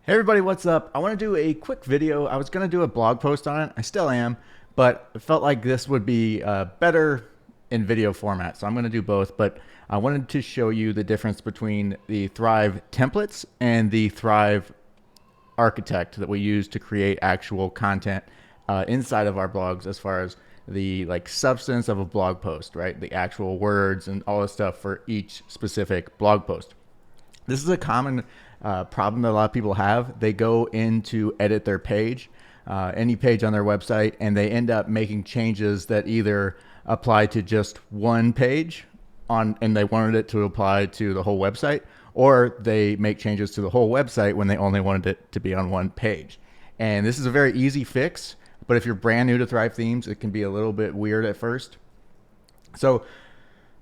Hey everybody, what's up? I want to do a quick video. I was going to do a blog post on it. I still am, but I felt like this would be better in video format. So I'm going to do both, but I wanted to show you the difference between the Thrive templates and the Thrive architect that we use to create actual content inside of our blogs as far as the substance of a blog post, right? The actual words and all the stuff for each specific blog post. This is a common problem that a lot of people have. They go in to edit their page, any page on their website, and they end up making changes that either apply to just one page and they wanted it to apply to the whole website, or they make changes to the whole website when they only wanted it to be on one page. And this is a very easy fix, but if you're brand new to Thrive themes, it can be a little bit weird at first. So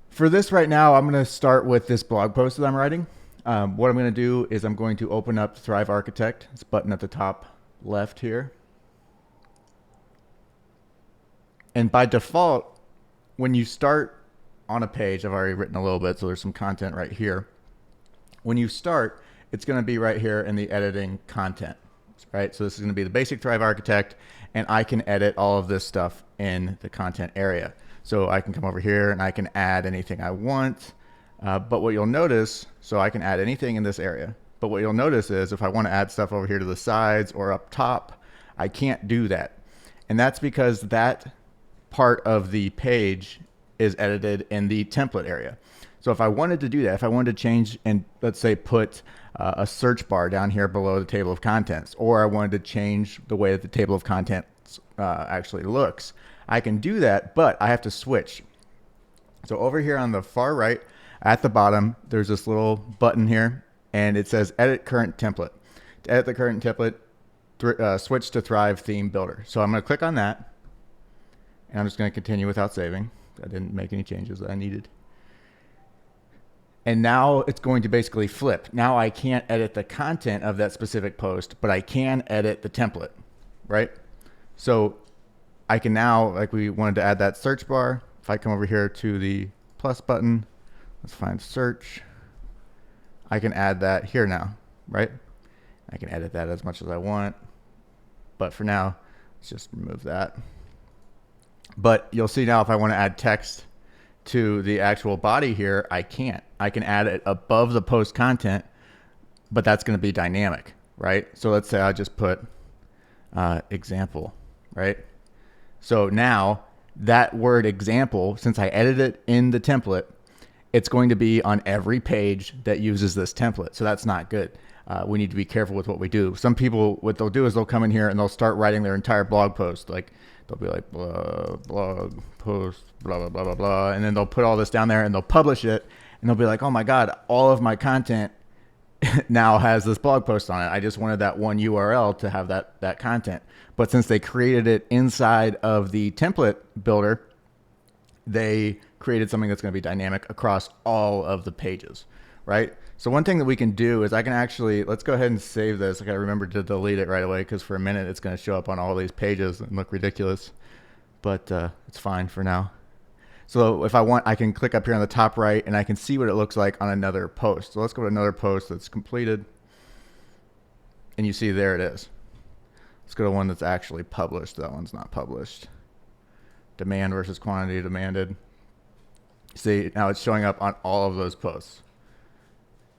for this right now, I'm going to start with this blog post that I'm writing. What I'm going to do is I'm going to open up Thrive Architect. This button at the top left here. And by default, when you start on a page, I've already written a little bit, so there's some content right here. When you start, it's going to be right here in the editing content, right? So this is going to be the basic Thrive Architect, and I can edit all of this stuff in the content area. So I can come over here and I can add anything I want. But what you'll notice, so I can add anything in this area, but what you'll notice is if I want to add stuff over here to the sides or up top, I can't do that. And that's because that part of the page is edited in the template area. So if I wanted to do that, if I wanted to change and let's say put a search bar down here below the table of contents, or I wanted to change the way that the table of contents actually looks, I can do that, but I have to switch. So over here on the far right, at the bottom, there's this little button here, and it says Edit Current Template. To edit the current template, switch to Thrive Theme Builder. So I'm going to click on that, and I'm just going to continue without saving. I didn't make any changes that I needed. And now it's going to basically flip. Now I can't edit the content of that specific post, but I can edit the template, right? So I can now, like we wanted to add that search bar, if I come over here to the plus button, let's find search. I can add that here now, right? I can edit that as much as I want, but for now, let's just remove that. But you'll see now if I want to add text to the actual body here, I can't. I can add it above the post content, but that's going to be dynamic, right? So let's say I just put example, right? So now that word example, since I edited it in the template, it's going to be on every page that uses this template. So that's not good. We need to be careful with what we do. Some people, what they'll do is they'll come in here and they'll start writing their entire blog post. Like they'll be like blog post, blah, blah, blah, blah, blah. And then they'll put all this down there and they'll publish it. And they'll be like, oh my God, all of my content now has this blog post on it. I just wanted that one URL to have that content. But since they created it inside of the template builder, they created something that's going to be dynamic across all of the pages, right? So one thing that we can do is I can actually, let's go ahead and save this. I got to remember to delete it right away because for a minute it's going to show up on all these pages and look ridiculous, but it's fine for now. So if I want, I can click up here on the top right and I can see what it looks like on another post. So let's go to another post that's completed, and you see there it is. Let's go to one that's actually published. That one's not published. Demand versus quantity demanded. See, now it's showing up on all of those posts.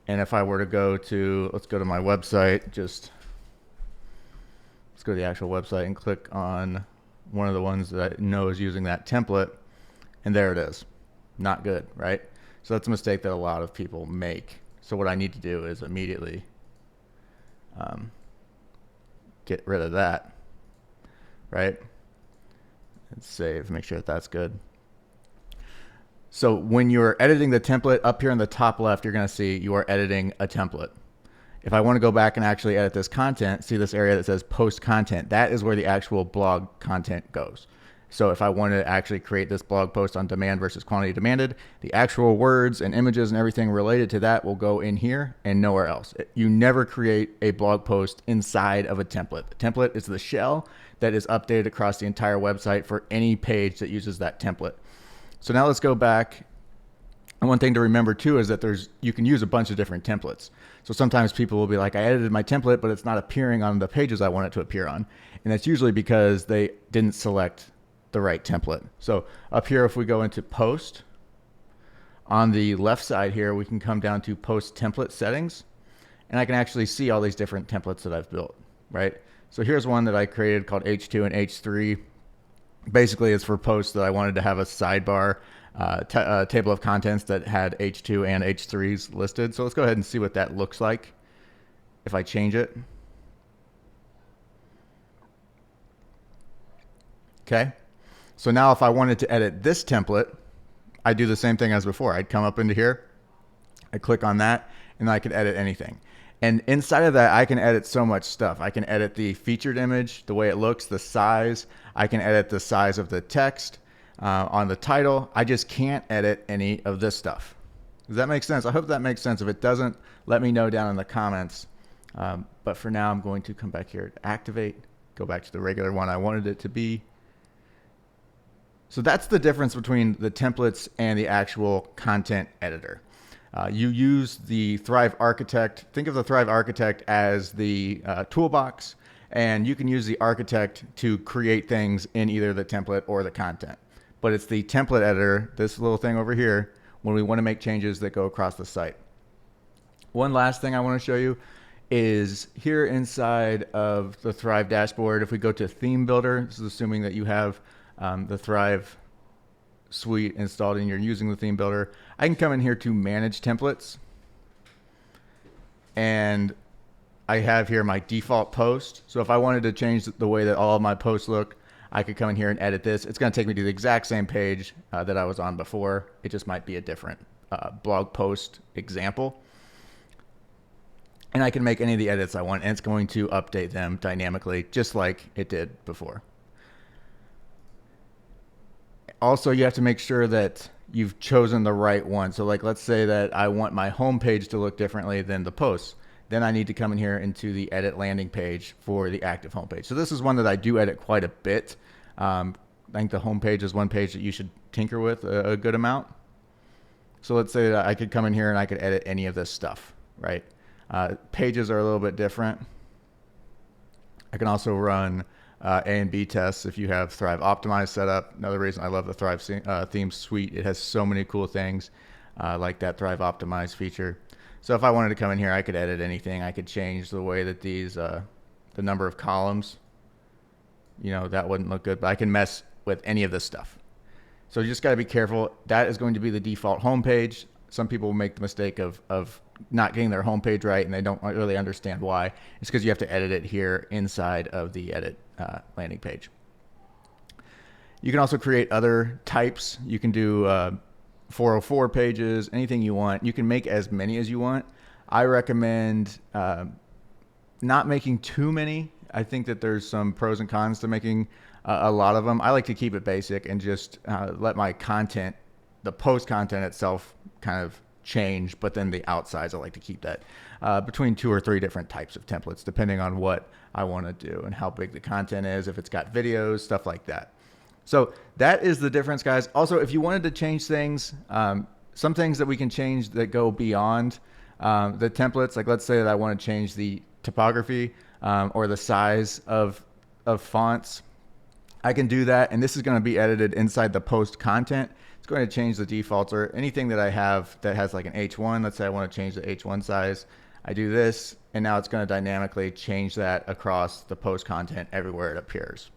And if I were to go to, let's go to my website, let's go to the actual website and click on one of the ones that I know is using that template, and there it is. Not good, right? So that's a mistake that a lot of people make. So what I need to do is immediately get rid of that, right? And save, make sure that that's good. So when you're editing the template up here in the top left, you're going to see you are editing a template. If I want to go back and actually edit this content, see this area that says post content, that is where the actual blog content goes. So if I want to actually create this blog post on demand versus quantity demanded, the actual words and images and everything related to that will go in here and nowhere else. You never create a blog post inside of a template. The template is the shell that is updated across the entire website for any page that uses that template. So now let's go back And one thing to remember too is that you can use a bunch of different templates. So sometimes people will be like, I edited my template, but it's not appearing on the pages I want it to appear on. And that's usually because they didn't select the right template. So up here, if we go into post, on the left side here, we can come down to post template settings, and I can actually see all these different templates that I've built, right? So here's one that I created called H2 and H3. Basically, it's for posts that I wanted to have a sidebar table of contents that had H2 and H3s listed. So let's go ahead and see what that looks like if I change it. Okay. So now if I wanted to edit this template, I do the same thing as before. I'd come up into here, I click on that, and I could edit anything. And inside of that, I can edit so much stuff. I can edit the featured image, the way it looks, the size. I can edit the size of the text on the title. I just can't edit any of this stuff. Does that make sense? I hope that makes sense. If it doesn't, let me know down in the comments. But for now, I'm going to come back here to activate, go back to the regular one I wanted it to be. So that's the difference between the templates and the actual content editor. You use the Thrive Architect. Think of the Thrive Architect as the toolbox, and you can use the architect to create things in either the template or the content. But it's the template editor, this little thing over here, when we want to make changes that go across the site. One last thing I want to show you is here inside of the Thrive dashboard. If we go to Theme Builder, this is assuming that you have the Thrive suite installed and you're using the Theme Builder, I can come in here to manage templates, and I have here my default post. So if I wanted to change the way that all of my posts look, I could come in here and edit this. It's going to take me to the exact same page that I was on before. It just might be a different blog post example. And I can make any of the edits I want, and it's going to update them dynamically just like it did before. Also, you have to make sure that you've chosen the right one. So like, let's say that I want my home page to look differently than the posts. Then I need to come in here into the edit landing page for the active homepage. So this is one that I do edit quite a bit. I think the homepage is one page that you should tinker with a good amount. So let's say that I could come in here and I could edit any of this stuff, right? Pages are a little bit different. I can also run A and B tests if you have Thrive Optimized set up. Another reason I love the Thrive theme suite, it has so many cool things like that Thrive Optimized feature. So if I wanted to come in here, I could edit anything. I could change the way that these, the number of columns, that wouldn't look good, but I can mess with any of this stuff. So you just got to be careful. That is going to be the default homepage. Some people will make the mistake of not getting their homepage right, and they don't really understand why. It's because you have to edit it here inside of the edit landing page. You can also create other types. You can do 404 pages, anything you want. You can make as many as you want. I recommend not making too many. I think that there's some pros and cons to making a lot of them. I like to keep it basic and just let my content, the post content itself, kind of change, but then the outsides, I like to keep that between 2 or 3 different types of templates, depending on what I want to do and how big the content is, if it's got videos, stuff like that. So that is the difference, guys. Also, if you wanted to change things, some things that we can change that go beyond the templates, like let's say that I want to change the typography or the size of fonts, I can do that. And this is going to be edited inside the post content. It's going to change the defaults or anything that I have that has like an H1. Let's say I want to change the H1 size. I do this, and now it's going to dynamically change that across the post content everywhere it appears.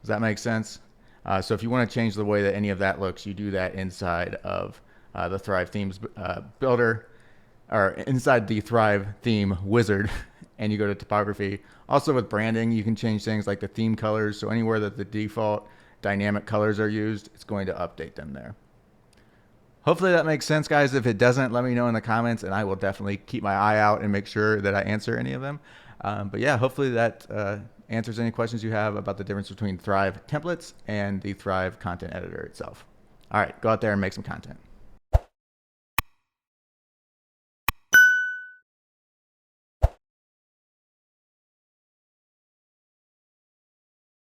Does that make sense? So if you want to change the way that any of that looks, you do that inside of the Thrive Themes Builder, or inside the Thrive Theme Wizard, and you go to typography. Also with branding, you can change things like the theme colors. So anywhere that the default dynamic colors are used, it's going to update them there. Hopefully that makes sense, guys. If it doesn't, let me know in the comments, and I will definitely keep my eye out and make sure that I answer any of them. But yeah, hopefully that answers any questions you have about the difference between Thrive templates and the Thrive content editor itself. All right, go out there and make some content.